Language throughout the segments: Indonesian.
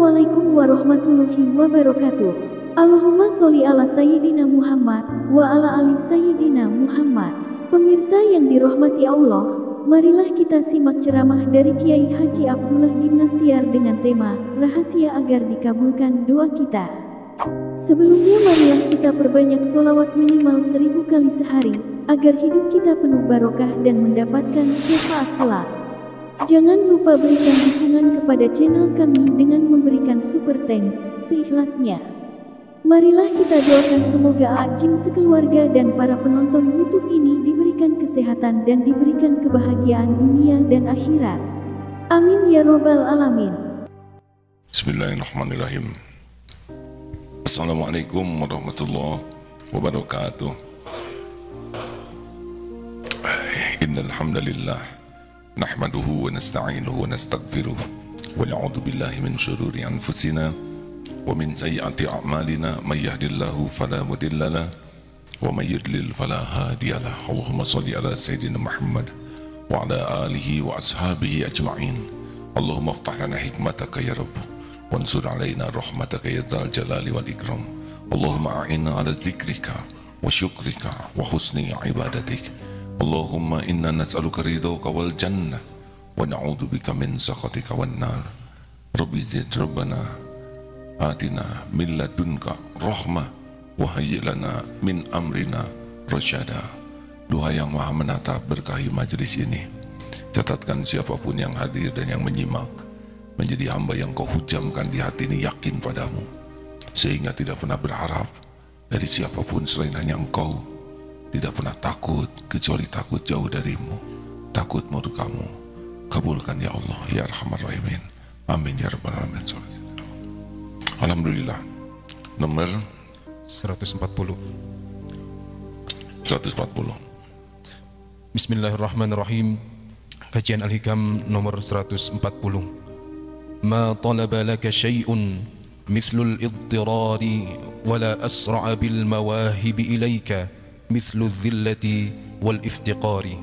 Assalamualaikum warahmatullahi wabarakatuh. Allahumma sholli ala Sayyidina Muhammad wa ala ali Sayyidina Muhammad. Pemirsa yang dirahmati Allah, marilah kita simak ceramah dari Kiai Haji Abdullah Gimnastiar dengan tema rahasia agar dikabulkan doa kita. Sebelumnya marilah kita perbanyak sholawat minimal 1000 kali sehari, agar hidup kita penuh barokah dan mendapatkan syafaat kelak. Jangan lupa berikan dukungan kepada channel kami dengan memberikan super thanks seikhlasnya. Marilah kita doakan semoga Acim sekeluarga dan para penonton YouTube ini diberikan kesehatan dan diberikan kebahagiaan dunia dan akhirat. Amin ya robbal alamin. Bismillahirrahmanirrahim. Assalamualaikum warahmatullahi wabarakatuh. Innal hamdalillah nahmaduhu wa nasta'inuhu wa nastaghfiruh wa na'udzu billahi min shururi anfusina wa min sayyiati a'malina may yahdihillahu fala mudilla lahu wa may yudlil fala hadiyalah. Allahumma shalli ala sayyidina Muhammad wa ala alihi wa ashabihi ajma'in. Allahumma iftah lana hikmataka ya rabb wansur alaina rahmataka ya dzal jalali wal ikram. Allahumma a'inna ala zikrika wa syukrika wa husni ibadatik. Allahumma inna nas'aluka ridhaka wal jannah wa na'udzu bika min sakhatika wan nar. Rabbi zid rabbana atina min ladunka rahmah wa hayyi lana min amrina rasyada. Doa yang maha menata berkahi majelis ini. Catatkan siapapun yang hadir dan yang menyimak menjadi hamba yang kau hujamkan di hati ini yakin padamu, sehingga tidak pernah berharap dari siapapun selain hanya engkau. Tidak pernah takut kecuali takut jauh darimu, takut murkamu. Kabulkan ya Allah ya Arhamar Rahimin. Amin ya Rabbal Alamin. Alhamdulillah. Nomor 140. Bismillahirrahmanirrahim. Kajian Al-Hikam nomor 140. Ma talaba laka syai'un mithlul idtirari wala asra'a bil mawahibi ilaika mithlu dhillati wal iftiqari.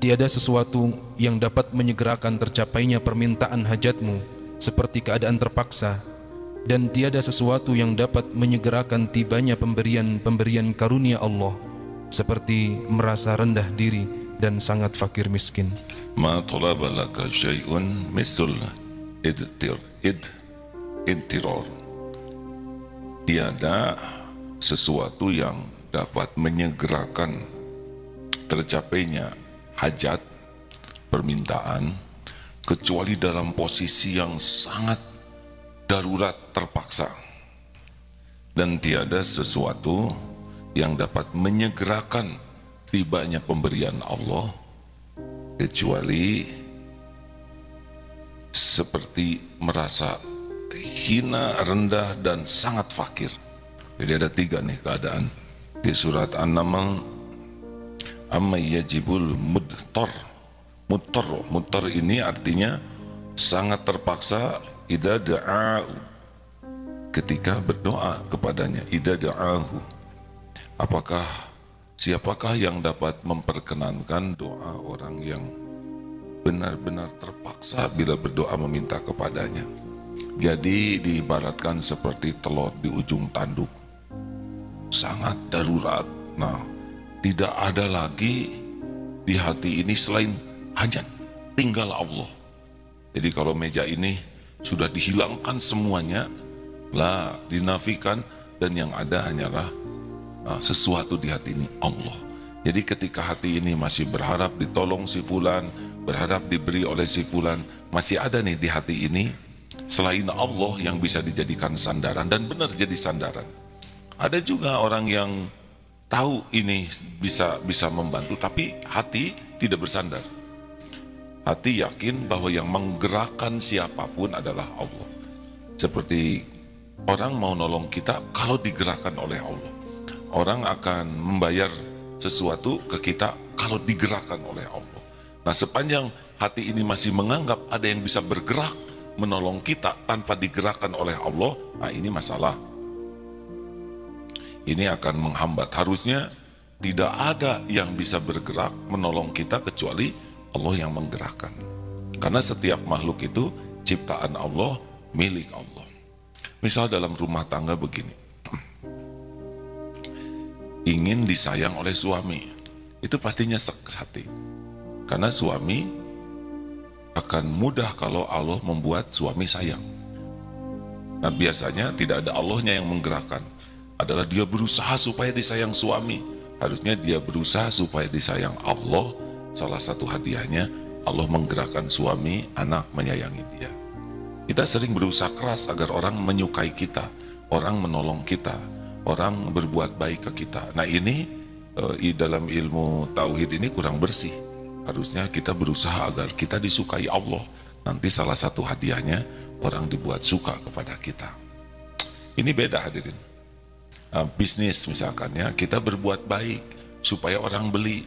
Tiada sesuatu yang dapat menyegerakan tercapainya permintaan hajatmu seperti keadaan terpaksa, dan tiada sesuatu yang dapat menyegerakan tibanya pemberian karunia Allah seperti merasa rendah diri dan sangat fakir miskin. Ma talaba laka syai'un mithlul idtirar. Tiada sesuatu yang dapat menyegerakan tercapainya hajat, permintaan, kecuali dalam posisi yang sangat darurat terpaksa. Dan tiada sesuatu yang dapat menyegerakan tibanya pemberian Allah kecuali seperti merasa hina, rendah, dan sangat fakir. Jadi ada tiga nih keadaan. Di surat An-Naml, amma yajibul mudtar. Mudtar ini artinya sangat terpaksa. Idza da'a, ketika berdoa kepadanya. Idza da'ahu, siapakah yang dapat memperkenankan doa orang yang benar-benar terpaksa bila berdoa meminta kepadanya. Jadi diibaratkan seperti telur di ujung tanduk, sangat darurat. Nah, tidak ada lagi di hati ini selain hanya tinggal Allah. Jadi kalau meja ini sudah dihilangkan semuanya, lah dinafikan, dan yang ada hanyalah sesuatu di hati ini, Allah. Jadi ketika hati ini masih berharap ditolong si fulan, berharap diberi oleh si fulan, masih ada nih di hati ini selain Allah yang bisa dijadikan sandaran, dan benar jadi sandaran. Ada juga orang yang tahu ini bisa membantu, tapi hati tidak bersandar. Hati yakin bahwa yang menggerakkan siapapun adalah Allah. Seperti orang mau nolong kita kalau digerakkan oleh Allah. Orang akan membayar sesuatu ke kita kalau digerakkan oleh Allah. Nah, sepanjang hati ini masih menganggap ada yang bisa bergerak menolong kita tanpa digerakkan oleh Allah, nah ini masalah. Ini akan menghambat. Harusnya tidak ada yang bisa bergerak menolong kita kecuali Allah yang menggerakkan. Karena setiap makhluk itu ciptaan Allah milik Allah. Misal dalam rumah tangga begini, ingin disayang oleh suami, itu pastinya hati. Karena suami akan mudah kalau Allah membuat suami sayang. Nah biasanya tidak ada Allahnya yang menggerakkan, adalah dia berusaha supaya disayang suami. Harusnya dia berusaha supaya disayang Allah. Salah satu hadiahnya Allah menggerakkan suami, anak menyayangi dia. Kita sering berusaha keras agar orang menyukai kita, orang menolong kita, orang berbuat baik ke kita. Nah ini dalam ilmu tauhid ini kurang bersih. Harusnya kita berusaha agar kita disukai Allah. Nanti salah satu hadiahnya orang dibuat suka kepada kita. Ini beda hadirin. Bisnis misalkan ya, kita berbuat baik supaya orang beli.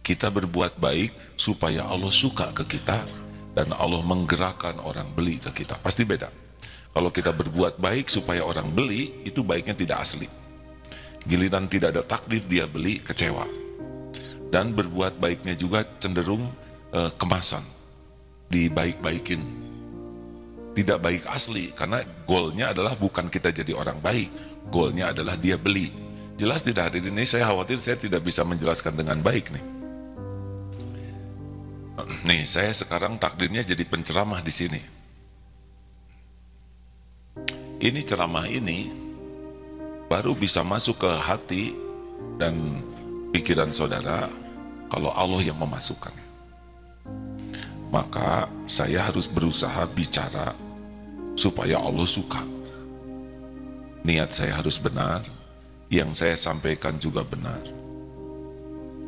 Kita berbuat baik supaya Allah suka ke kita dan Allah menggerakkan orang beli ke kita. Pasti beda. Kalau kita berbuat baik supaya orang beli, itu baiknya tidak asli. Giliran tidak ada takdir dia beli, kecewa. Dan berbuat baiknya juga cenderung kemasan, dibaik-baikin. Tidak baik asli, karena goalnya adalah bukan kita jadi orang baik, goalnya adalah dia beli. Jelas tidak hadirin, ini saya khawatir saya tidak bisa menjelaskan dengan baik nih. Nih, saya sekarang takdirnya jadi penceramah di sini. Ini ceramah ini baru bisa masuk ke hati dan pikiran saudara kalau Allah yang memasukkan. Maka saya harus berusaha bicara supaya Allah suka. Niat saya harus benar, yang saya sampaikan juga benar.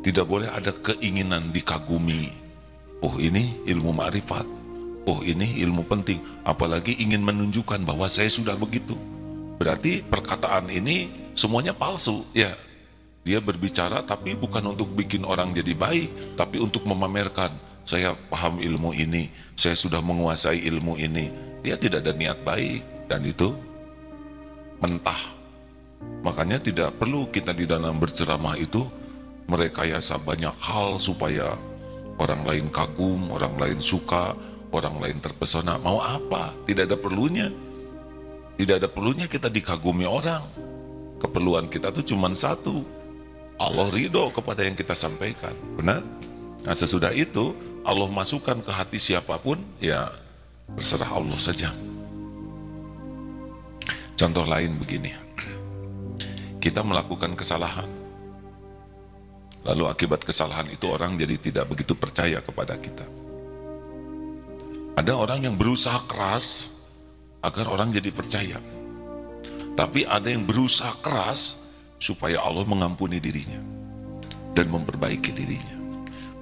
Tidak boleh ada keinginan dikagumi. Oh ini ilmu ma'rifat, oh ini ilmu penting, apalagi ingin menunjukkan bahwa saya sudah begitu. Berarti perkataan ini semuanya palsu, ya. Dia berbicara tapi bukan untuk bikin orang jadi baik, tapi untuk memamerkan, saya paham ilmu ini, saya sudah menguasai ilmu ini. Dia tidak ada niat baik, dan itu mentah. Makanya tidak perlu kita di dalam berceramah itu merekayasa banyak hal supaya orang lain kagum, orang lain suka, orang lain terpesona. Mau apa? Tidak ada perlunya. Tidak ada perlunya kita dikagumi orang. Keperluan kita tuh cuma satu. Allah ridho kepada yang kita sampaikan. Benar? Nah sesudah itu Allah masukkan ke hati siapapun, ya terserah Allah saja. Contoh lain begini. Kita melakukan kesalahan. Lalu akibat kesalahan itu orang jadi tidak begitu percaya kepada kita. Ada orang yang berusaha keras agar orang jadi percaya. Tapi ada yang berusaha keras supaya Allah mengampuni dirinya dan memperbaiki dirinya.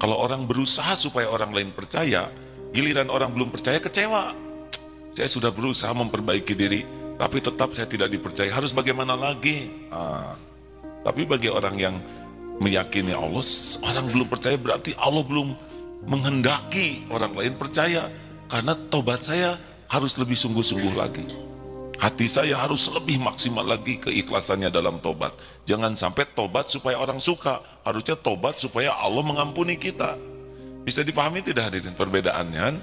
Kalau orang berusaha supaya orang lain percaya, giliran orang belum percaya kecewa. Saya sudah berusaha memperbaiki diri, tapi tetap saya tidak dipercaya. Harus bagaimana lagi? Tapi bagi orang yang meyakini Allah, orang belum percaya berarti Allah belum menghendaki orang lain percaya. Karena tobat saya harus lebih sungguh-sungguh lagi. Hati saya harus lebih maksimal lagi keikhlasannya dalam tobat. Jangan sampai tobat supaya orang suka. Harusnya tobat supaya Allah mengampuni kita. Bisa dipahami tidak hadirin perbedaannya?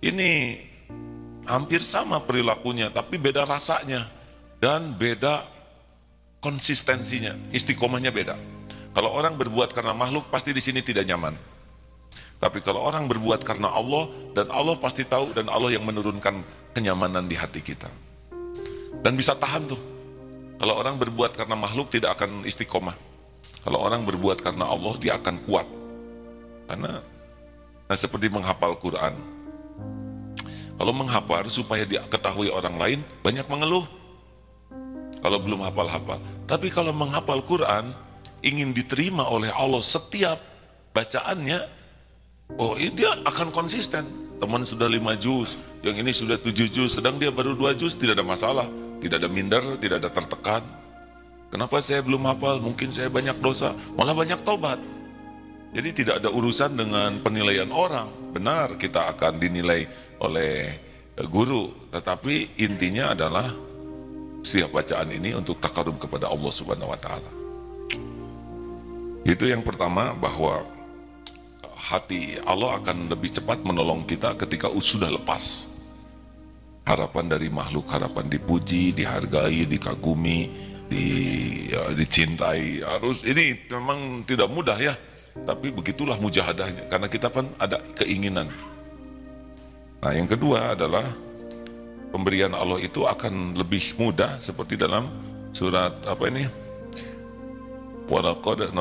Ini hampir sama perilakunya, tapi beda rasanya. Dan beda konsistensinya, istiqomahnya beda. Kalau orang berbuat karena makhluk, pasti di sini tidak nyaman. Tapi kalau orang berbuat karena Allah, dan Allah pasti tahu, dan Allah yang menurunkan kenyamanan di hati kita. Dan bisa tahan tuh. Kalau orang berbuat karena makhluk, tidak akan istiqomah. Kalau orang berbuat karena Allah, dia akan kuat. Karena seperti menghafal Quran. Kalau menghafal supaya dia ketahui orang lain, banyak mengeluh. Kalau belum hafal-hafal. Tapi kalau menghafal Quran, ingin diterima oleh Allah setiap bacaannya, oh dia akan konsisten. Teman sudah 5 juz, yang ini sudah 7 juz, sedang dia baru 2 juz, tidak ada masalah. Tidak ada minder, tidak ada tertekan. Kenapa saya belum hafal? Mungkin saya banyak dosa, malah banyak tobat. Jadi tidak ada urusan dengan penilaian orang. Benar, kita akan dinilai oleh guru, tetapi intinya adalah setiap bacaan ini untuk takarub kepada Allah Subhanahu wa Ta'ala. Itu yang pertama, bahwa hati Allah akan lebih cepat menolong kita ketika sudah lepas. harapan dari makhluk, harapan dipuji, dihargai, dikagumi, dicintai. Harus, ini memang tidak mudah ya, tapi begitulah mujahadahnya, karena kita kan ada keinginan. Nah, yang kedua adalah pemberian Allah itu akan lebih mudah, seperti dalam surat apa ini? Walaqad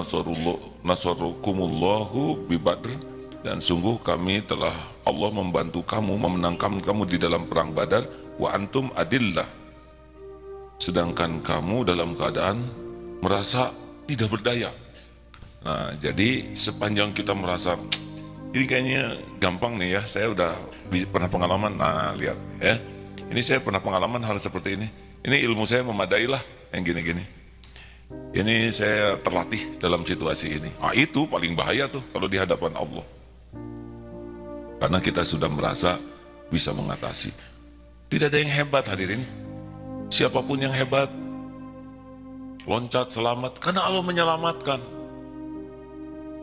nasarukumullahu bi Badr, dan sungguh kami telah Allah membantu kamu, memenangkan kamu di dalam perang Badar, wa antum adillah, sedangkan kamu dalam keadaan merasa tidak berdaya. Nah, jadi sepanjang kita merasa ini kayaknya gampang nih ya, saya udah pernah pengalaman, nah lihat ya, ini saya pernah pengalaman hal seperti ini ilmu saya memadai lah yang gini-gini, ini saya terlatih dalam situasi ini. Nah, itu paling bahaya tuh kalau di hadapan Allah, karena kita sudah merasa bisa mengatasi. Tidak ada yang hebat hadirin, siapapun yang hebat loncat selamat karena Allah menyelamatkan.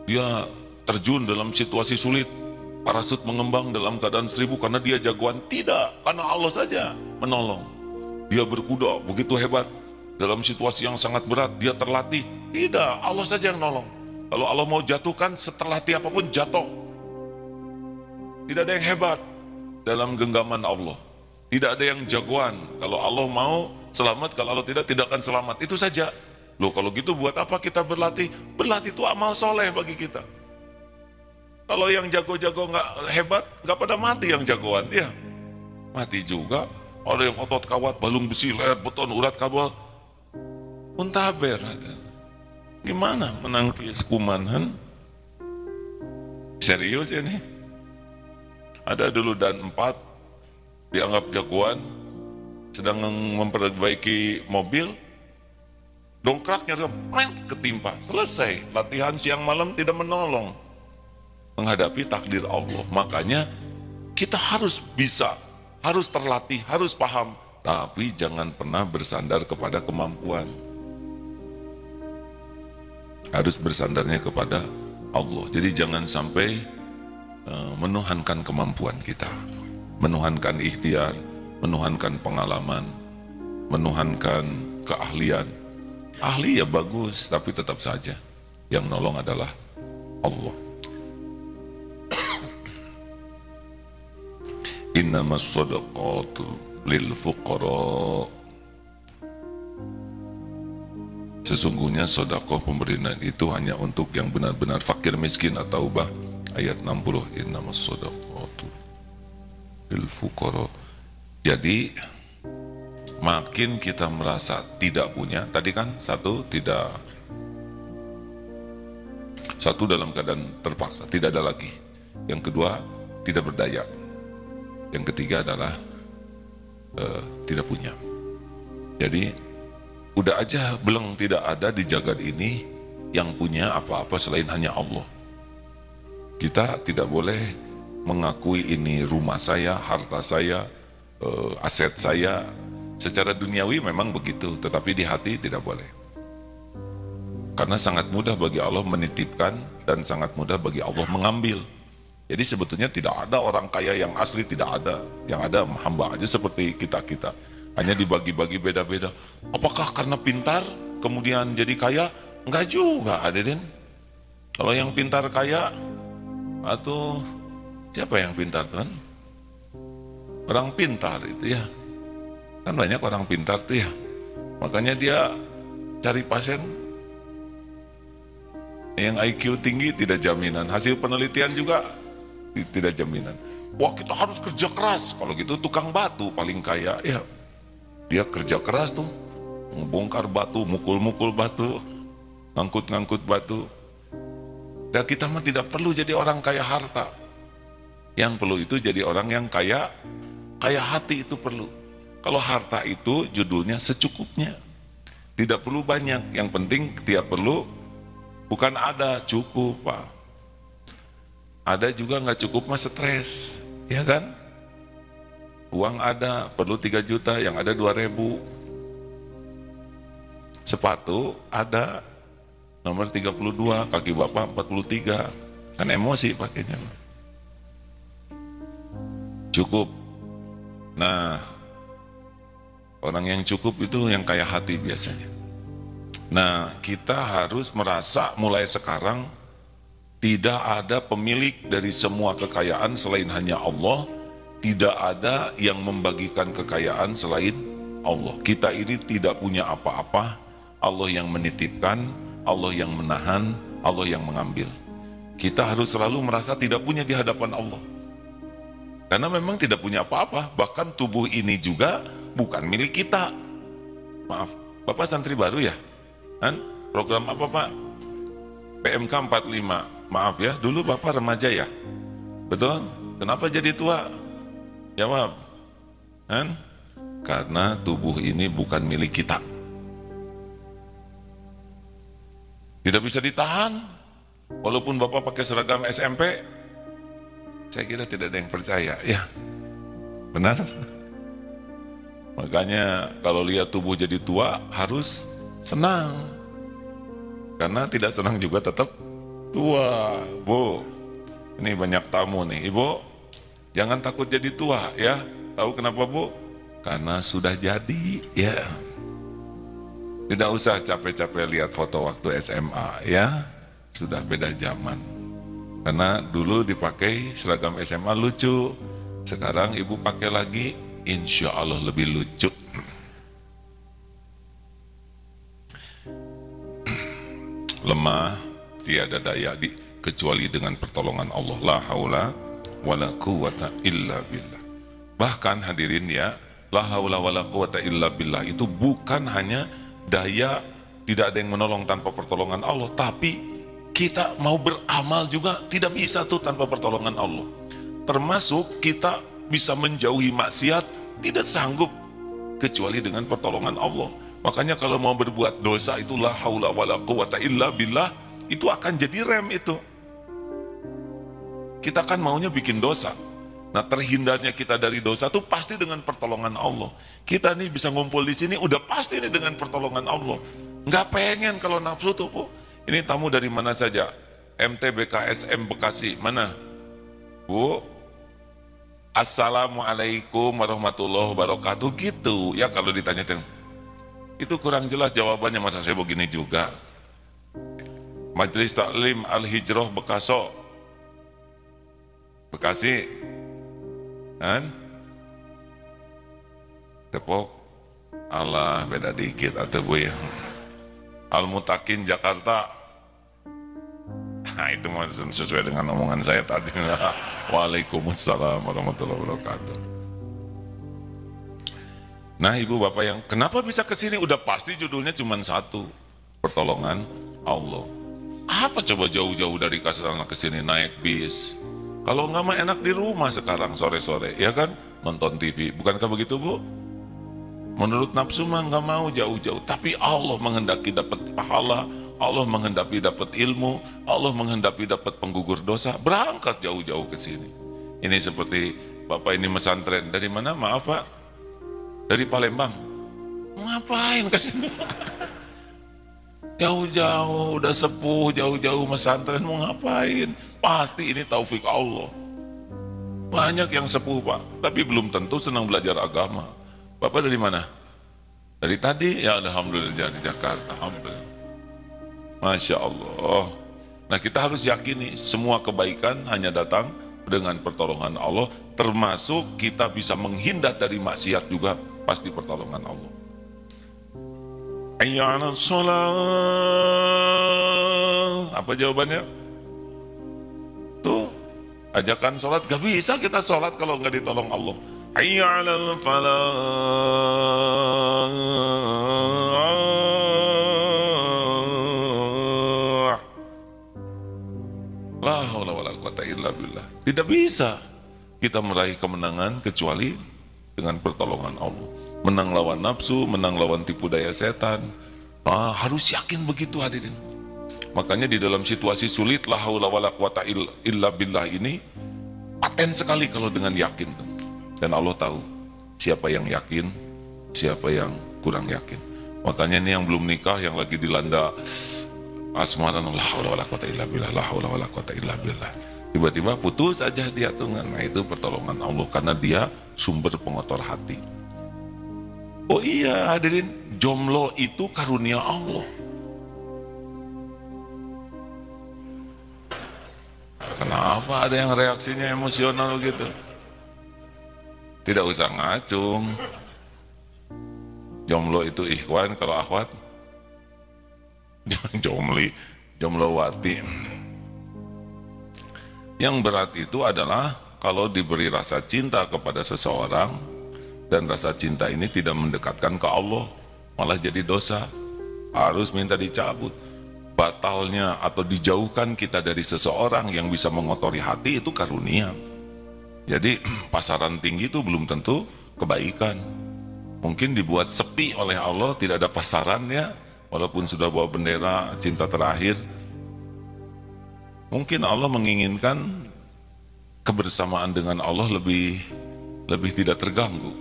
Dia terjun dalam situasi sulit, parasut mengembang dalam keadaan 1000 karena dia jagoan. Tidak, karena Allah saja menolong. Dia berkuda begitu hebat dalam situasi yang sangat berat, dia terlatih. Tidak, Allah saja yang nolong. Kalau Allah mau jatuhkan, seterlatih apapun jatuh. Tidak ada yang hebat dalam genggaman Allah. Tidak ada yang jagoan. Kalau Allah mau selamat, kalau Allah tidak akan selamat. Itu saja. Loh, kalau gitu buat apa kita berlatih? Berlatih itu amal soleh bagi kita. Kalau yang jago-jago nggak hebat, nggak pada mati yang jagoan, ya mati juga. Ada yang otot kawat, balung besi, leher beton, urat kabel, muntaber. Gimana menangkis kuman? Serius ini? Ada dulu dan 4 dianggap jagoan, sedang memperbaiki mobil, dongkraknya ketimpa, selesai. Latihan siang malam tidak menolong menghadapi takdir Allah. Makanya kita harus bisa, harus terlatih, harus paham, tapi jangan pernah bersandar kepada kemampuan. Harus bersandarnya kepada Allah. Jadi jangan sampai menuhankan kemampuan kita, menuhankan ikhtiar, menuhankan pengalaman, menuhankan keahlian. Ahli ya bagus, tapi tetap saja yang nolong adalah Allah. Innamas shadaqatu lil fuqara. Sesungguhnya sedekah pemberian itu hanya untuk yang benar-benar fakir miskin. At-Taubah ayat 60. Innamas shadaqatu lil fuqara. Jadi makin kita merasa tidak punya, tadi kan satu dalam keadaan terpaksa, tidak ada lagi. Yang kedua tidak berdaya. Yang ketiga adalah tidak punya. Jadi udah aja belum tidak ada di jagat ini yang punya apa-apa selain hanya Allah. Kita tidak boleh mengakui ini rumah saya, harta saya, aset saya. Secara duniawi memang begitu, tetapi di hati tidak boleh. Karena sangat mudah bagi Allah menitipkan dan sangat mudah bagi Allah mengambil. Jadi sebetulnya tidak ada orang kaya yang asli, tidak ada. Yang ada hamba aja seperti kita-kita. Hanya dibagi-bagi beda-beda. Apakah karena pintar kemudian jadi kaya? Enggak juga, hadirin. Kalau yang pintar kaya, atau siapa yang pintar tuan? Orang pintar itu ya. Kan banyak orang pintar tuh ya. Makanya dia cari pasien yang IQ tinggi tidak jaminan. Hasil penelitian juga tidak jaminan. Wah, kita harus kerja keras. Kalau gitu tukang batu paling kaya ya. Dia kerja keras tuh, membongkar batu, mukul-mukul batu, ngangkut-ngangkut batu. Dan kita mah tidak perlu jadi orang kaya harta. Yang perlu itu jadi orang yang kaya hati itu perlu. Kalau harta itu judulnya secukupnya. Tidak perlu banyak, yang penting tiap perlu bukan ada, cukup Pak. Ada juga nggak cukup mah stres, ya kan? Uang ada, perlu 3 juta, yang ada 2.000. Sepatu ada, nomor 32, kaki bapak 43. Kan emosi pakainya. Cukup. Nah, Orang yang cukup itu yang kaya hati biasanya. Nah, kita harus merasa mulai sekarang tidak ada pemilik dari semua kekayaan selain hanya Allah. Tidak ada yang membagikan kekayaan selain Allah. Kita ini tidak punya apa-apa. Allah yang menitipkan, Allah yang menahan, Allah yang mengambil. Kita harus selalu merasa tidak punya di hadapan Allah. Karena memang tidak punya apa-apa. Bahkan tubuh ini juga bukan milik kita. Maaf, Bapak santri baru ya? Kan? Program apa Pak? PMK 45. Maaf ya, dulu Bapak remaja ya? Betul? Kenapa jadi tua? Jawab. Kan? Karena tubuh ini bukan milik kita. Tidak bisa ditahan. Walaupun Bapak pakai seragam SMP, saya kira tidak ada yang percaya. Ya, benar. Makanya kalau lihat tubuh jadi tua harus senang. Karena tidak senang juga tetap tua. Bu, ini banyak tamu nih. Ibu, jangan takut jadi tua ya. Tahu kenapa Bu? Karena sudah jadi ya. Tidak usah capek-capek lihat foto waktu SMA ya. Sudah beda zaman. Karena dulu dipakai seragam SMA lucu. Sekarang ibu pakai lagi, insya Allah lebih lucu. Lemah, tiada daya kecuali dengan pertolongan Allah. La haula wala quwata illa billah. Bahkan hadirin ya, la haula wala quwata illa billah itu bukan hanya daya, tidak ada yang menolong tanpa pertolongan Allah, tapi kita mau beramal juga tidak bisa tuh tanpa pertolongan Allah. Termasuk kita bisa menjauhi maksiat tidak sanggup kecuali dengan pertolongan Allah. Makanya kalau mau berbuat dosa itu la haula wala quwata illa billah, itu akan jadi rem itu. Kita kan maunya bikin dosa. Nah, terhindarnya kita dari dosa itu pasti dengan pertolongan Allah. Kita nih bisa ngumpul di sini udah pasti nih dengan pertolongan Allah. Nggak pengen kalau nafsu tuh, Bu. Ini tamu dari mana saja? MTBKSM Bekasi, mana? Bu, Assalamualaikum warahmatullahi wabarakatuh, gitu. Ya kalau ditanya, itu kurang jelas jawabannya, masa saya begini juga. Majelis Taklim Al-Hijrah Bekaso, Bekasi, kan? Depok, Allah beda dikit atau Bu ya. Al-Mutakin Jakarta. Nah itu sesuai dengan omongan saya tadi. Waalaikumsalam warahmatullahi wabarakatuh. Nah ibu bapak yang kenapa bisa kesini, udah pasti judulnya cuma satu, pertolongan Allah. Apa coba jauh-jauh dari Kasarana kesini naik bis? Kalau nggak mah enak di rumah sekarang sore-sore, ya kan? Nonton TV, bukankah begitu Bu? Menurut nafsu mah nggak mau jauh-jauh, tapi Allah menghendaki dapat pahala, Allah menghendaki dapat ilmu, Allah menghendaki dapat penggugur dosa, berangkat jauh-jauh ke sini. Ini seperti Bapak ini mesantren dari mana? Maaf Pak, dari Palembang. Ngapain ke sini? Jauh-jauh, udah sepuh, jauh-jauh mesantren mau ngapain? Pasti ini taufik Allah. Banyak yang sepuh Pak, tapi belum tentu senang belajar agama. Bapak dari mana? Dari tadi? Ya alhamdulillah dari Jakarta. Alhamdulillah. Masya Allah. Nah kita harus yakini semua kebaikan hanya datang dengan pertolongan Allah. Termasuk kita bisa menghindar dari maksiat juga pasti pertolongan Allah. Hayya 'alas shalah. Apa jawabannya? Tuh, ajakan sholat gak bisa kita sholat kalau nggak ditolong Allah. Hayya 'alal falah. La haula wala quwata illa billah. Tidak bisa kita meraih kemenangan kecuali dengan pertolongan Allah. Menang lawan nafsu, menang lawan tipu daya setan. Harus yakin begitu hadirin. Makanya di dalam situasi sulit, la haula wala quwata illa billah ini paten sekali kalau dengan yakin. Dan Allah tahu siapa yang yakin, siapa yang kurang yakin. Makanya ini yang belum nikah, yang lagi dilanda asmaran, la haula wala quwata illa billah, la haula wala quwata illa billah. Tiba-tiba putus aja dia tuh. Nah itu pertolongan Allah karena dia sumber pengotor hati. Oh iya hadirin, jomblo itu karunia Allah. Kenapa ada yang reaksinya emosional gitu? Tidak usah ngacung. Jomblo itu ikhwan, kalau akhwat jomblowati. Yang berat itu adalah kalau diberi rasa cinta kepada seseorang dan rasa cinta ini tidak mendekatkan ke Allah, malah jadi dosa, harus minta dicabut. Batalnya atau dijauhkan kita dari seseorang yang bisa mengotori hati itu karunia. Jadi pasaran tinggi itu belum tentu kebaikan. Mungkin dibuat sepi oleh Allah, tidak ada pasarannya, walaupun sudah bawa bendera cinta terakhir. Mungkin Allah menginginkan kebersamaan dengan Allah lebih tidak terganggu.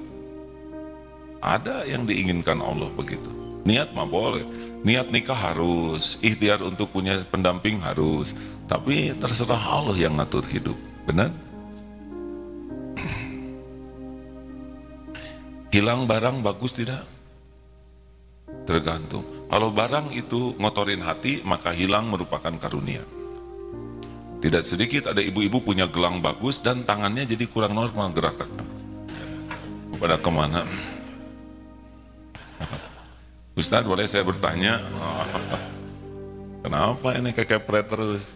Ada yang diinginkan Allah begitu. Niat mah boleh, niat nikah harus, ikhtiar untuk punya pendamping harus, tapi terserah Allah yang ngatur hidup, benar? Hilang barang bagus tidak? Tergantung. Kalau barang itu ngotorin hati, maka hilang merupakan karunia. Tidak sedikit ada ibu-ibu punya gelang bagus dan tangannya jadi kurang normal gerakan. Pada kemana? Ustadz, boleh saya bertanya? Kenapa ini kekepret terus?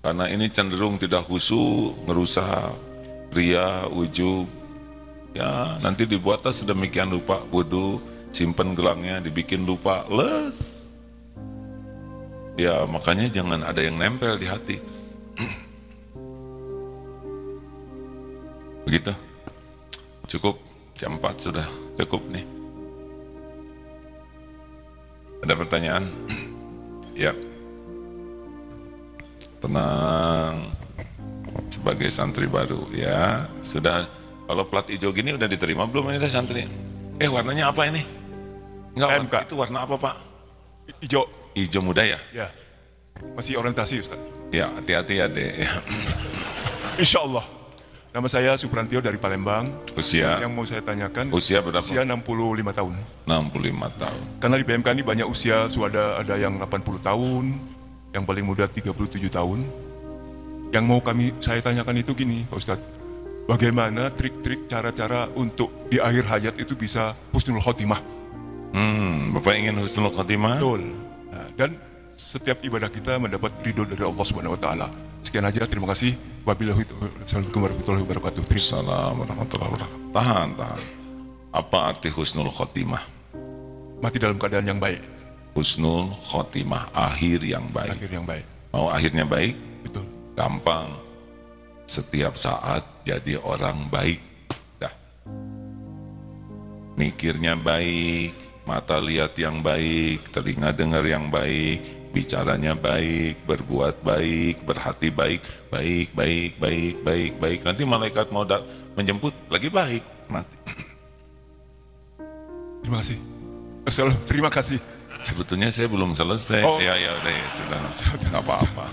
Karena ini cenderung tidak khusyuk, merusak, ria, ujub. Ya, nanti dibuatlah sedemikian rupa, wudu, simpen gelangnya, dibikin lupa, les. Ya, makanya jangan ada yang nempel di hati. Begitu? Cukup, jam 4 sudah cukup nih. Ada pertanyaan? Ya. Tenang. Sebagai santri baru, ya. Sudah, kalau plat hijau gini udah diterima belum ini santri? Warnanya apa ini? Enggak, itu warna apa Pak? Hijau. Hijau muda ya? Ya. Masih orientasi Ustaz. Ya, hati-hati ya deh. Insya Allah. Nama saya Suprantio dari Palembang. Usia? Yang mau saya tanyakan. Usia berapa? Usia 65 tahun. 65 tahun. Karena di BMK ini banyak usia, ada yang 80 tahun, yang paling muda 37 tahun. Yang mau saya tanyakan itu gini Pak Ustadz. Bagaimana trik-trik cara-cara untuk di akhir hayat itu bisa husnul khotimah? Bapak ingin husnul khotimah? Betul. Nah, dan setiap ibadah kita mendapat ridho dari Allah Subhanahu wa taala. Sekian aja, terima kasih. Wassalamualaikum warahmatullahi wabarakatuh. Assalamualaikum warahmatullahi wabarakatuh. Tahan. Apa arti husnul khotimah? Mati dalam keadaan yang baik. Husnul khotimah, akhir yang baik. Akhir yang baik. Mau akhirnya baik? Betul. Gampang. Setiap saat jadi orang baik. Dah. Mikirnya baik, mata lihat yang baik, telinga dengar yang baik, bicaranya baik, berbuat baik, berhati baik, baik. Nanti malaikat mau menjemput lagi baik, mati. Terima kasih. Terima kasih. Sebetulnya saya belum selesai. Oh. Ya udah ya, sudah. Nggak apa-apa.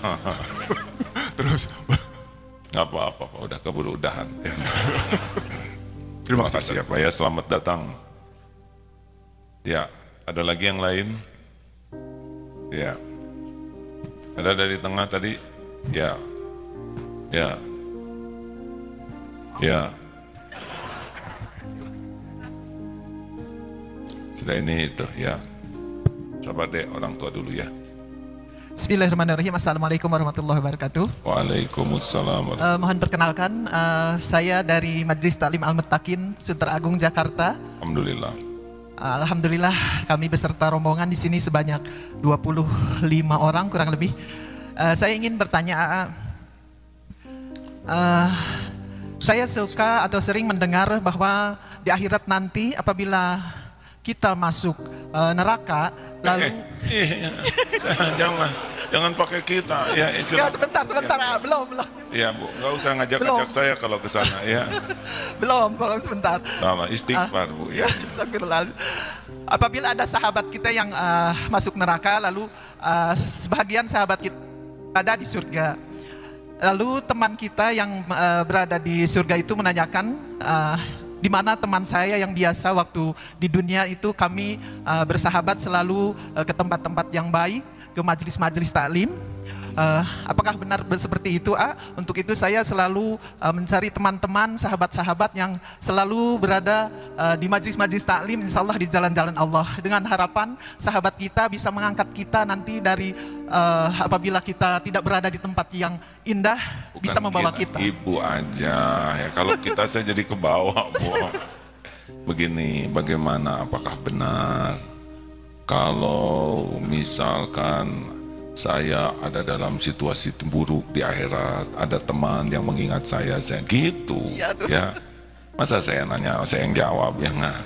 Terus. Nggak apa-apa, udah keburu udahan. Terima kasih ya Pak ya, selamat datang. Ya, ada lagi yang lain? Ya. Ada dari tengah tadi? Ya. Sudah ini itu ya. Coba deh orang tua dulu ya. Bismillahirrahmanirrahim. Assalamualaikum warahmatullahi wabarakatuh. Waalaikumsalam. Mohon perkenalkan, saya dari Majelis Taklim Al-Muttaqin, Sunter Agung, Jakarta. Alhamdulillah. Alhamdulillah kami beserta rombongan di sini sebanyak 25 orang kurang lebih. Saya ingin bertanya, saya suka atau sering mendengar bahwa di akhirat nanti apabila kita masuk neraka lalu jangan pakai kita ya. Sebentar ya. Belum. Ya Bu, nggak usah ngajak saya kalau ke sana ya. belum sebentar. Sama istighfar Bu ya. Astagfirullah. Apabila ada sahabat kita yang masuk neraka lalu sebagian sahabat kita ada di surga. Lalu teman kita yang berada di surga itu menanyakan di mana teman saya yang biasa waktu di dunia itu kami bersahabat selalu ke tempat-tempat yang baik, ke majelis-majelis taklim. Apakah benar seperti itu? Untuk itu saya selalu mencari teman-teman, sahabat-sahabat yang selalu berada di majelis-majelis taklim, insya Allah di jalan-jalan Allah, dengan harapan sahabat kita bisa mengangkat kita nanti dari apabila kita tidak berada di tempat yang indah. Bukan bisa membawa kita. Ibu aja ya, kalau kita saya jadi ke bawah, Bu. Begini, bagaimana, apakah benar kalau misalkan saya ada dalam situasi buruk di akhirat, ada teman yang mengingat saya gitu, ya. Masa saya nanya, saya yang jawab, ya nggak?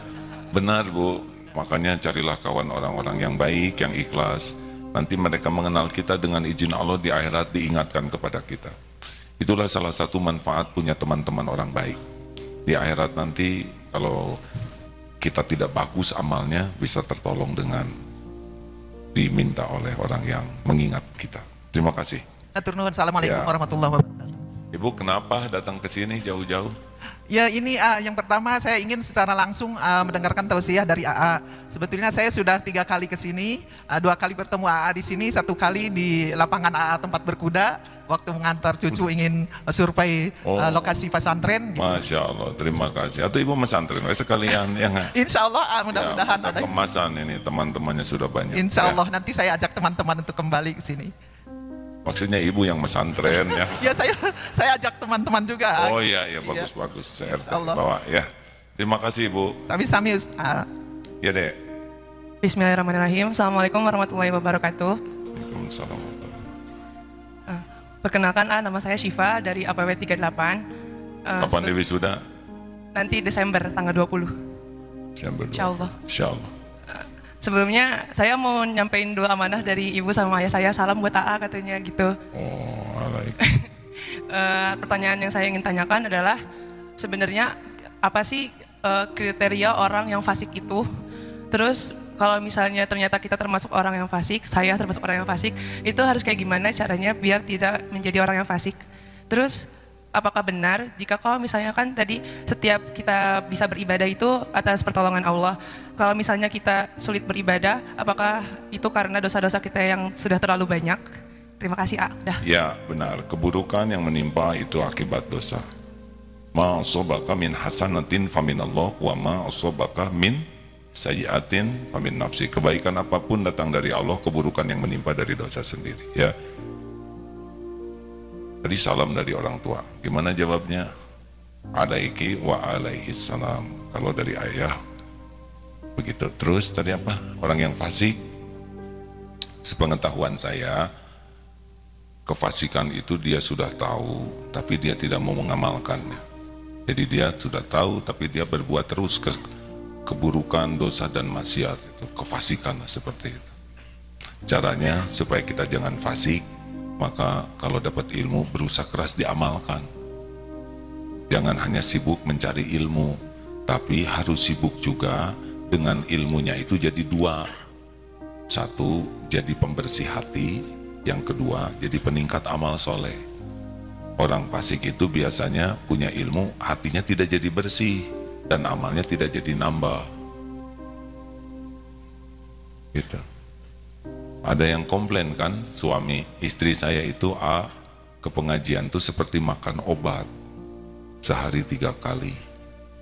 Benar, Bu. Makanya carilah kawan orang-orang yang baik, yang ikhlas. Nanti mereka mengenal kita, dengan izin Allah di akhirat diingatkan kepada kita. Itulah salah satu manfaat punya teman-teman orang baik. Di akhirat nanti kalau kita tidak bagus amalnya, bisa tertolong dengan diminta oleh orang yang mengingat kita. Terima kasih. Assalamualaikum warahmatullahi wabarakatuh. Ibu kenapa datang ke sini jauh-jauh? Ya ini yang pertama saya ingin secara langsung mendengarkan tausiah dari AA. Sebetulnya saya sudah 3 kali ke sini, 2 kali bertemu AA di sini, 1 kali di lapangan AA tempat berkuda, waktu mengantar cucu ingin survei lokasi pesantren. Gitu. Masya Allah, terima kasih. Atau ibu pesantren sekalian ya nggak? Insya Allah mudah-mudahan ya, ada. Kemasan ini teman-temannya sudah banyak. Insya Allah nanti saya ajak teman-teman untuk kembali ke sini. Maksudnya ibu yang pesantren ya? Ya saya ajak teman-teman juga. Oh iya bagus-bagus. Saya bawa ya. Terima kasih ibu. Sami-sami. Ya dek. Bismillahirrahmanirrahim. Assalamualaikum warahmatullahi wabarakatuh. Waalaikumsalam. Perkenalkan, nama saya Syifa dari APW 38. Kapan Dewi sudah? Nanti Desember tanggal 20. Desember 20. Insyaallah. Insyaallah. Sebelumnya saya mau nyampein doa amanah dari ibu sama ayah saya, salam buat AA katanya gitu. Oh, alaik. Pertanyaan yang saya ingin tanyakan adalah sebenarnya apa sih kriteria orang yang fasik itu? Terus kalau misalnya ternyata kita termasuk orang yang fasik, saya termasuk orang yang fasik, itu harus kayak gimana caranya biar tidak menjadi orang yang fasik? Terus apakah benar jika kalau misalnya kan tadi setiap kita bisa beribadah itu atas pertolongan Allah. Kalau misalnya kita sulit beribadah, apakah itu karena dosa-dosa kita yang sudah terlalu banyak? Terima kasih, Dah. Ya, benar. Keburukan yang menimpa itu akibat dosa. Ma asabaka min hasanatin faminallah wa ma asabaka min sayyiatin famin nafsi. Kebaikan apapun datang dari Allah, keburukan yang menimpa dari dosa sendiri, ya. Tadi salam dari orang tua. Gimana jawabnya? Alaiki wa alaihis salam. Kalau dari ayah begitu. Terus tadi apa? Orang yang fasik, sepengetahuan saya, kefasikan itu dia sudah tahu, tapi dia tidak mau mengamalkannya. Jadi dia sudah tahu, tapi dia berbuat terus keburukan, dosa dan maksiat. Itu kefasikan seperti itu. Caranya supaya kita jangan fasik, maka kalau dapat ilmu berusaha keras diamalkan. Jangan hanya sibuk mencari ilmu, tapi harus sibuk juga dengan ilmunya itu jadi 2. 1, jadi pembersih hati. Yang kedua, jadi peningkat amal soleh. Orang fasik itu biasanya punya ilmu, hatinya tidak jadi bersih dan amalnya tidak jadi nambah. Gitu. Ada yang komplain kan, suami istri saya itu ke pengajian itu seperti makan obat sehari 3 kali.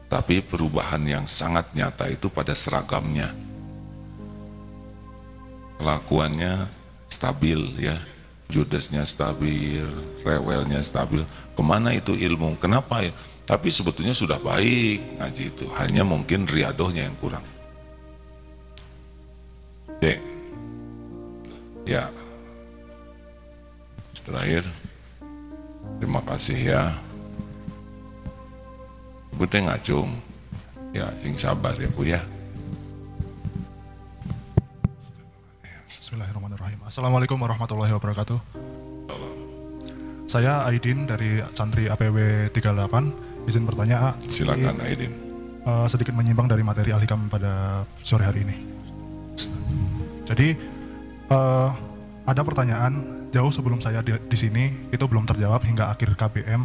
Tapi perubahan yang sangat nyata itu pada seragamnya. Kelakuannya stabil ya, judesnya stabil, rewelnya stabil. Kemana itu ilmu? Kenapa ya? Tapi sebetulnya sudah baik ngaji itu, hanya mungkin riadohnya yang kurang. Dek, ya, terakhir, terima kasih ya. Ibu teh ngacung, ya, sing sabar ya Bu ya. Bismillahirrahmanirrahim. Assalamualaikum warahmatullahi wabarakatuh. Saya Aidin dari santri APW 38. Izin bertanya, Silakan Aidin. Sedikit menyimpang dari materi Al-Hikam pada sore hari ini. Jadi ada pertanyaan jauh sebelum saya di sini itu belum terjawab hingga akhir KBM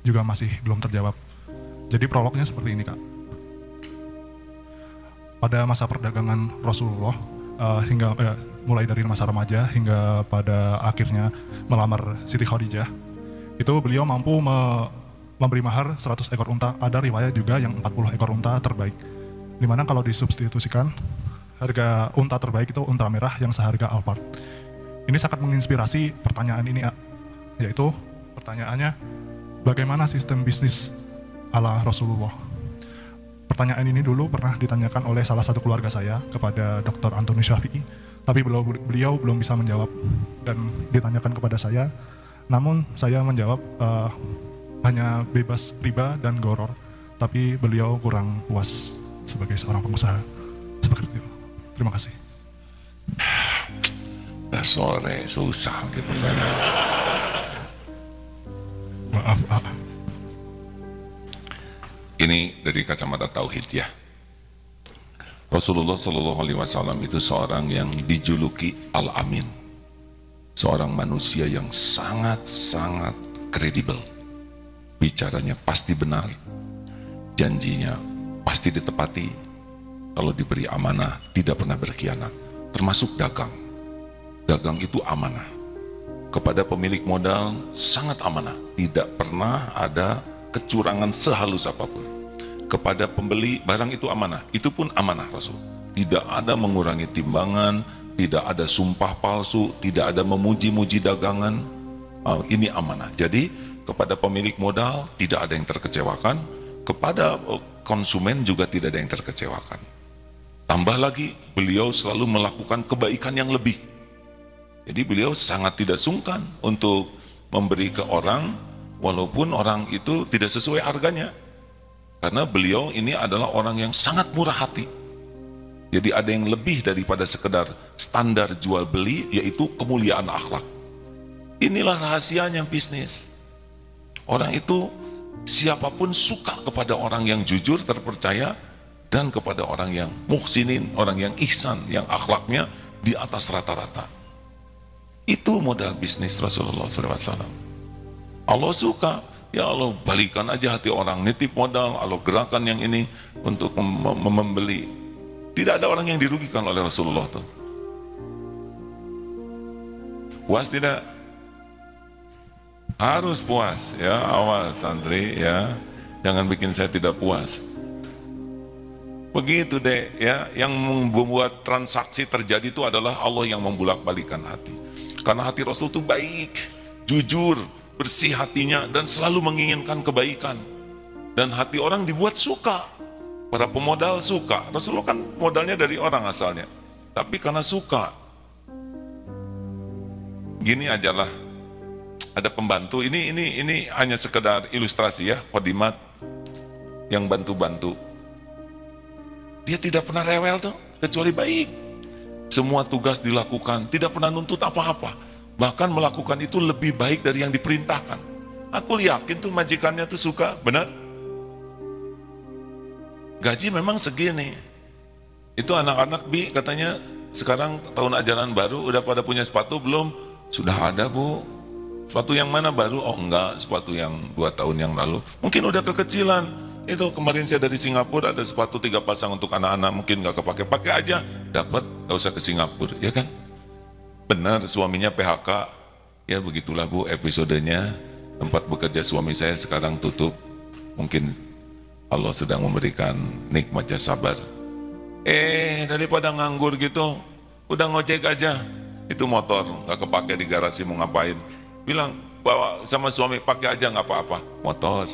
juga masih belum terjawab. Jadi prolognya seperti ini Kak. pada masa perdagangan Rasulullah, mulai dari masa remaja hingga pada akhirnya melamar Siti Khadijah, itu beliau mampu memberi mahar 100 ekor unta. Ada riwayat juga yang 40 ekor unta terbaik, dimana kalau disubstitusikan harga unta terbaik itu unta merah yang seharga Alphard. Ini sangat menginspirasi pertanyaan ini, yaitu pertanyaannya, bagaimana sistem bisnis ala Rasulullah? Pertanyaan ini dulu pernah ditanyakan oleh salah satu keluarga saya kepada Dr. Antoni Syafi'i, tapi beliau belum bisa menjawab dan ditanyakan kepada saya. Namun saya menjawab hanya bebas riba dan goror, tapi beliau kurang puas sebagai seorang pengusaha. Seperti itu. Terima kasih. Udah sore, susah gitu kan. Maaf, Ini dari kacamata tauhid ya. Rasulullah Shallallahu Alaihi Wasallam itu seorang yang dijuluki Al-Amin, seorang manusia yang sangat-sangat kredibel. Bicaranya pasti benar, janjinya pasti ditepati. Kalau diberi amanah tidak pernah berkhianat, termasuk dagang. Dagang itu amanah. Kepada pemilik modal sangat amanah, tidak pernah ada kecurangan sehalus apapun. Kepada pembeli barang itu amanah, itu pun amanah Rasul. Tidak ada mengurangi timbangan, tidak ada sumpah palsu, tidak ada memuji-muji dagangan. Ini amanah. Jadi kepada pemilik modal tidak ada yang terkecewakan, kepada konsumen juga tidak ada yang terkecewakan. Tambah lagi, beliau selalu melakukan kebaikan yang lebih. Jadi beliau sangat tidak sungkan untuk memberi ke orang, walaupun orang itu tidak sesuai harganya. Karena beliau ini adalah orang yang sangat murah hati. Jadi ada yang lebih daripada sekedar standar jual beli, yaitu kemuliaan akhlak. Inilah rahasianya bisnis. Orang itu siapapun suka kepada orang yang jujur, terpercaya, dan kepada orang yang muhsinin, orang yang ihsan, yang akhlaknya di atas rata-rata. Itu modal bisnis Rasulullah SAW. Allah suka, ya Allah balikan aja hati orang, nitip modal, Allah gerakan yang ini untuk membeli. Tidak ada orang yang dirugikan oleh Rasulullah tuh. Puas tidak? Harus puas ya, awas santri ya, jangan bikin saya tidak puas. Begitu deh ya, yang membuat transaksi terjadi itu adalah Allah yang membulak-balikan hati. Karena hati Rasul itu baik, jujur, bersih hatinya, dan selalu menginginkan kebaikan. Dan hati orang dibuat suka. Para pemodal suka. Rasulullah kan modalnya dari orang asalnya. Tapi karena suka. Gini ajalah. Ada pembantu, ini hanya sekedar ilustrasi ya, khodimat yang bantu-bantu. Dia tidak pernah rewel tuh, kecuali baik. Semua tugas dilakukan, tidak pernah nuntut apa-apa. Bahkan melakukan itu lebih baik dari yang diperintahkan. Aku yakin tuh majikannya tuh suka, benar? Gaji memang segini. Itu anak-anak Bi katanya sekarang tahun ajaran baru udah pada punya sepatu belum? Sudah ada Bu. Sepatu yang mana baru? Oh enggak, sepatu yang 2 tahun yang lalu. Mungkin udah kekecilan. Itu kemarin saya dari Singapura ada sepatu 3 pasang untuk anak-anak, mungkin nggak kepake, pakai aja, dapat, nggak usah ke Singapura, ya kan? Benar, suaminya PHK, ya begitulah Bu episodenya. Tempat bekerja suami saya sekarang tutup, mungkin Allah sedang memberikan nikmatnya sabar. Daripada nganggur gitu, udah ngojek aja, itu motor nggak kepake di garasi mau ngapain? Bilang bawa sama suami, pakai aja nggak apa-apa, motor.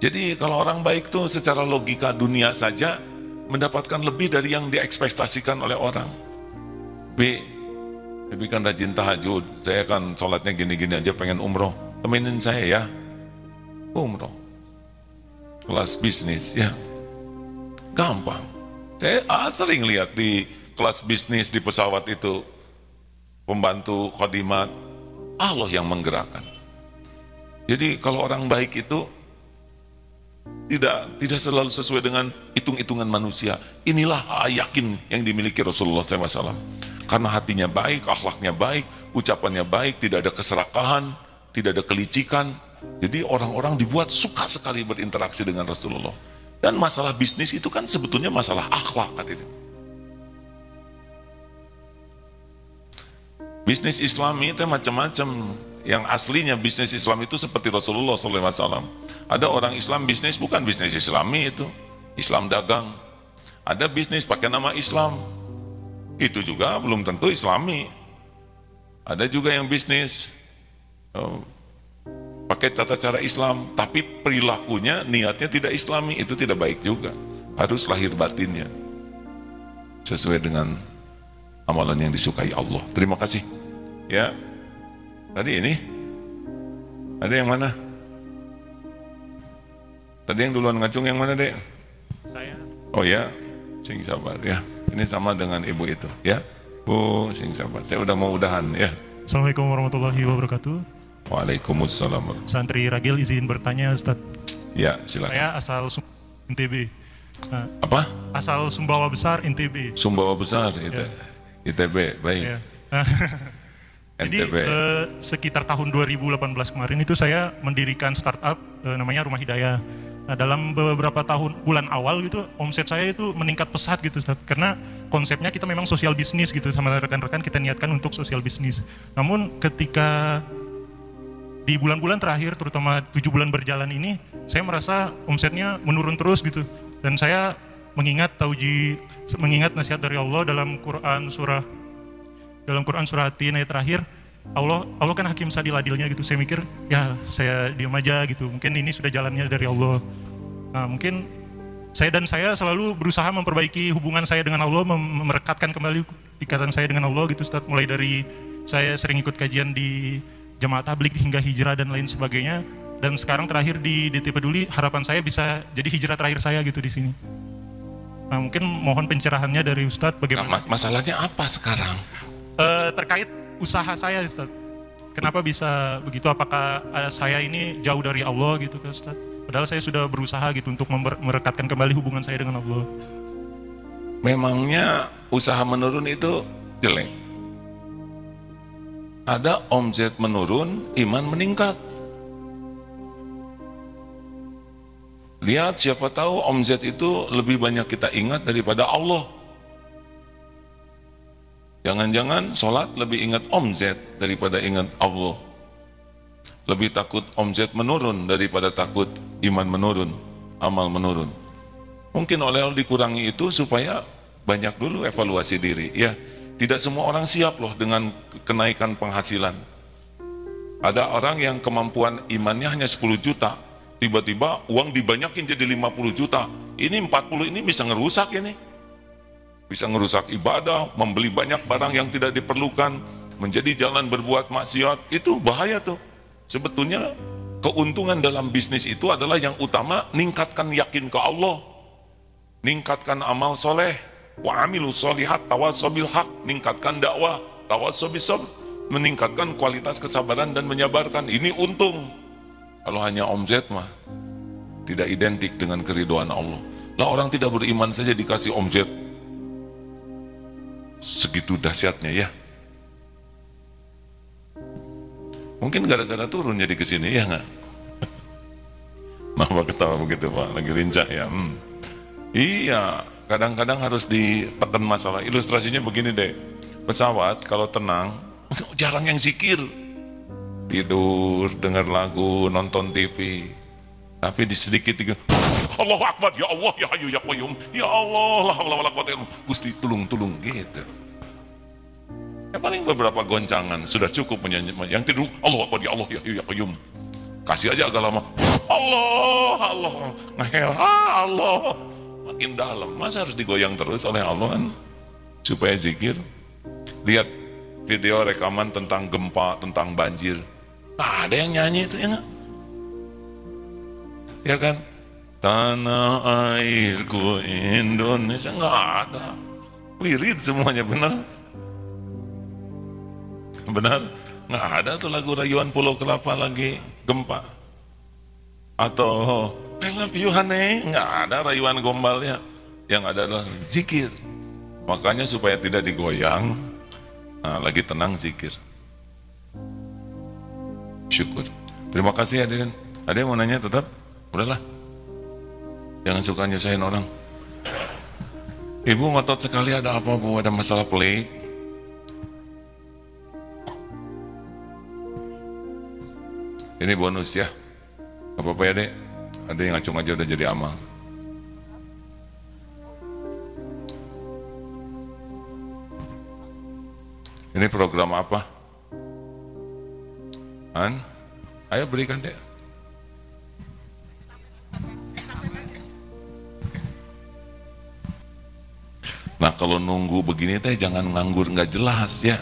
Jadi kalau orang baik tuh secara logika dunia saja mendapatkan lebih dari yang diekspektasikan oleh orang. Tapi kan rajin tahajud, saya kan sholatnya gini-gini aja pengen umroh, temenin saya ya, umroh. Kelas bisnis ya, gampang. Saya sering lihat di kelas bisnis di pesawat itu, pembantu khodimat, Allah yang menggerakkan. Jadi kalau orang baik itu tidak selalu sesuai dengan hitung-hitungan manusia. Inilah yakin yang dimiliki Rasulullah SAW. Karena hatinya baik, akhlaknya baik, ucapannya baik, tidak ada keserakahan, tidak ada kelicikan. Jadi orang-orang dibuat suka sekali berinteraksi dengan Rasulullah. Dan masalah bisnis itu kan sebetulnya masalah akhlak hadirin. Bisnis Islami itu macam-macam. Yang aslinya bisnis Islam itu seperti Rasulullah SAW. Ada orang Islam bisnis bukan bisnis Islami itu, Islam dagang. Ada bisnis pakai nama Islam, itu juga belum tentu Islami. Ada juga yang bisnis pakai tata cara Islam, tapi perilakunya, niatnya tidak Islami, itu tidak baik juga. Harus lahir batinnya sesuai dengan amalan yang disukai Allah. Terima kasih. Ya, tadi ini ada yang mana? Tadi yang duluan ngacung yang mana, Dek? Saya. Oh ya, sing sabar ya. Ini sama dengan ibu itu, ya. Bu, sing sabar. Saya udah mau udahan ya. Assalamualaikum warahmatullahi wabarakatuh. Waalaikumsalam. Santri Ragil izin bertanya, Ustadz. Ya, silakan. Saya asal NTB. Apa? Asal Sumbawa Besar, NTB. Sumbawa Besar, ITB, baik. Ya. Jadi NTB. sekitar tahun 2018 kemarin itu saya mendirikan startup namanya Rumah Hidayah. Nah, dalam beberapa bulan awal gitu, omset saya itu meningkat pesat gitu, Ustaz. Karena konsepnya kita memang sosial bisnis gitu, sama rekan-rekan kita niatkan untuk sosial bisnis. Namun ketika di bulan-bulan terakhir, terutama 7 bulan berjalan ini, saya merasa omsetnya menurun terus gitu. Dan saya mengingat nasihat dari Allah dalam Quran surah At-Tin ayat terakhir, Allah kan hakim sadil adilnya gitu. Saya mikir, ya saya diam aja gitu, mungkin ini sudah jalannya dari Allah. Nah, mungkin saya selalu berusaha memperbaiki hubungan saya dengan Allah, merekatkan kembali ikatan saya dengan Allah gitu, Ustaz. Mulai dari saya sering ikut kajian di Jamaah Tabligh hingga hijrah dan lain sebagainya. Dan sekarang terakhir di DT Peduli, harapan saya bisa jadi hijrah terakhir saya gitu di sini. Nah, mungkin mohon pencerahannya dari Ustadz bagaimana? Masalahnya apa sekarang? Terkait usaha saya, Ustadz. Kenapa bisa begitu? Apakah saya ini jauh dari Allah gitu, Ustadz? Padahal saya sudah berusaha gitu untuk merekatkan kembali hubungan saya dengan Allah. Memangnya usaha menurun itu jelek? Ada omset menurun, iman meningkat. Lihat, siapa tahu omset itu lebih banyak kita ingat daripada Allah. Jangan-jangan sholat lebih ingat omset daripada ingat Allah. Lebih takut omset menurun daripada takut iman menurun, amal menurun. Mungkin oleh Allah dikurangi itu supaya banyak dulu evaluasi diri. Ya, tidak semua orang siap loh dengan kenaikan penghasilan. Ada orang yang kemampuan imannya hanya 10 juta, tiba-tiba uang dibanyakin jadi 50 juta. Ini 40 ini bisa ngerusak ini. Bisa ngerusak ibadah, membeli banyak barang yang tidak diperlukan, menjadi jalan berbuat maksiat. Itu bahaya tuh. Sebetulnya keuntungan dalam bisnis itu adalah yang utama, ningkatkan yakin ke Allah, ningkatkan amal soleh, wa amilu solihat tawasobil haq, ningkatkan dakwah, tawasobil sabr, meningkatkan kualitas kesabaran dan menyabarkan. Ini untung. Kalau hanya omset mah tidak identik dengan keridhaan Allah. Lah orang tidak beriman saja dikasih omset segitu dahsyatnya ya. Mungkin gara-gara turun jadi kesini ya nggak? Kenapa ketawa begitu Pak? Lagi lincah ya? Iya, kadang-kadang harus ditekan masalah. Ilustrasinya begini deh, pesawat kalau tenang jarang yang zikir, tidur, dengar lagu, nonton TV. Tapi di sedikit Allahu Akbar, ya Allah, ya Hayyu ya Qayyum, ya Allah, la haula wala quwwata illa billah, Gusti tulung gitu. Ya paling beberapa goncangan sudah cukup menyanyi. Yang tidur Allahu Akbar, ya Allah, ya Hayyu ya Qayyum. Kasih aja agak lama. Allah, ngehel, Allah. Makin dalam. Masa harus digoyang terus oleh Allah kan? Supaya zikir. Lihat video rekaman tentang gempa, tentang banjir. Nah, ada yang nyanyi itu ya nggak? Ya kan? Tanah airku Indonesia, nggak ada. Wirid semuanya, benar? Benar? Nggak ada tuh lagu rayuan Pulau Kelapa lagi gempa. Atau I love you honey, nggak ada rayuan gombalnya. Yang ada adalah zikir. Makanya supaya tidak digoyang, nah, lagi tenang zikir. Syukur. Terima kasih hadirin. Ada yang mau nanya tetap? Udahlah. Jangan suka nyusahin orang. Ibu ngotot sekali, ada apa Bu? Ada masalah pelik? Ini bonus ya. Gak apa-apa ya dek. Ada yang ngacung aja udah jadi amal. Ini program apa? An? Ayo berikan dek. Nah kalau nunggu begini teh jangan nganggur nggak jelas ya.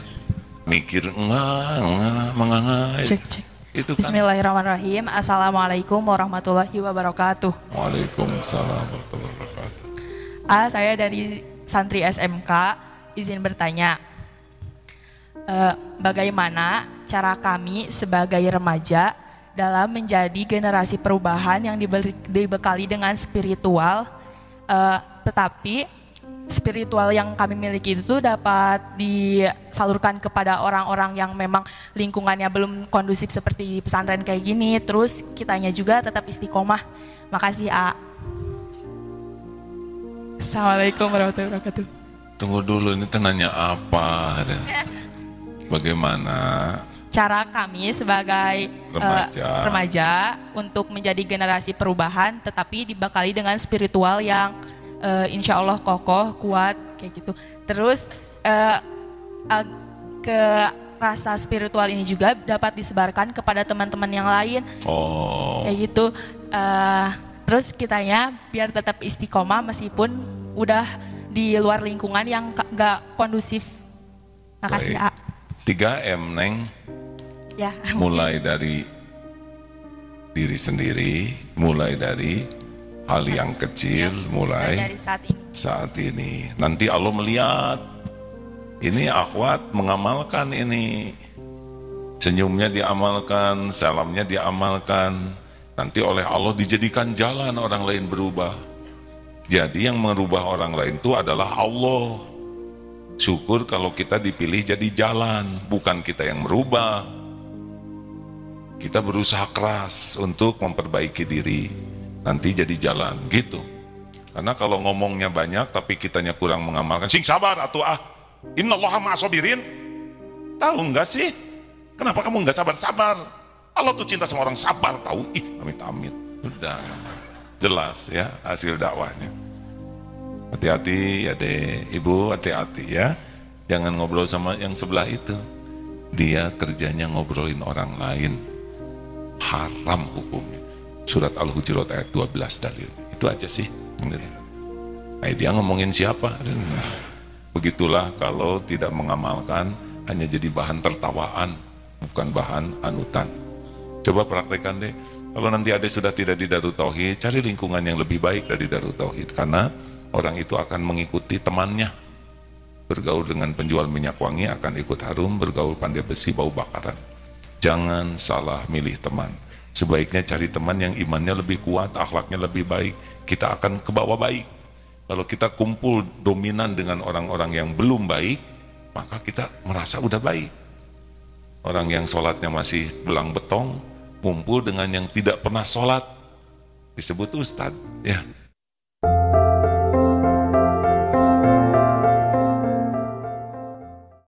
Mikir mengangai. Cek. Itu kan. Bismillahirrahmanirrahim. Assalamualaikum warahmatullahi wabarakatuh. Waalaikumsalam warahmatullahi wabarakatuh. Saya dari santri SMK, izin bertanya. Bagaimana cara kami sebagai remaja dalam menjadi generasi perubahan yang dibekali dengan spiritual, tetapi spiritual yang kami miliki itu dapat disalurkan kepada orang-orang yang memang lingkungannya belum kondusif seperti pesantren kayak gini, terus kitanya juga tetap istiqomah. Makasih A. Assalamualaikum warahmatullahi wabarakatuh. Tunggu dulu, ini nanya apa? Bagaimana cara kami sebagai remaja untuk menjadi generasi perubahan tetapi dibekali dengan spiritual yang insya Allah kokoh, kuat, kayak gitu. Terus ke rasa spiritual ini juga dapat disebarkan kepada teman-teman yang lain, kayak gitu. Terus kitanya biar tetap istiqomah meskipun udah di luar lingkungan yang gak kondusif. Makasih A. 3M Neng. Ya. Mulai dari diri sendiri, mulai dari hal yang kecil, mulai dari saat ini. Nanti Allah melihat ini akhwat mengamalkan ini, senyumnya diamalkan, salamnya diamalkan, nanti oleh Allah dijadikan jalan orang lain berubah. Jadi yang merubah orang lain itu adalah Allah. Syukur kalau kita dipilih jadi jalan, bukan kita yang merubah. Kita berusaha keras untuk memperbaiki diri, nanti jadi jalan gitu. Karena kalau ngomongnya banyak tapi kitanya kurang mengamalkan, sing sabar atuh innallaha ma'asobirin. Tahu enggak sih kenapa kamu enggak sabar-sabar? Allah tuh cinta sama orang sabar, tahu? Amit-amit. Udah jelas ya hasil dakwahnya. Hati-hati ya deh, ibu hati-hati ya. Jangan ngobrol sama yang sebelah itu. Dia kerjanya ngobrolin orang lain. Haram hukumnya. Surat Al-Hujurat ayat 12 dalil. Itu aja sih. Nah, dia ngomongin siapa? Begitulah kalau tidak mengamalkan, hanya jadi bahan tertawaan, bukan bahan anutan. Coba praktekkan deh. Kalau nanti ada sudah tidak di Darut Tauhid, cari lingkungan yang lebih baik dari Darut Tauhid. Karena orang itu akan mengikuti temannya. Bergaul dengan penjual minyak wangi akan ikut harum, bergaul pandai besi bau bakaran. Jangan salah milih teman. Sebaiknya cari teman yang imannya lebih kuat, akhlaknya lebih baik. Kita akan ke bawah baik. Kalau kita kumpul dominan dengan orang-orang yang belum baik, maka kita merasa udah baik. Orang yang sholatnya masih belang betong, kumpul dengan yang tidak pernah sholat, disebut ustadz, ya.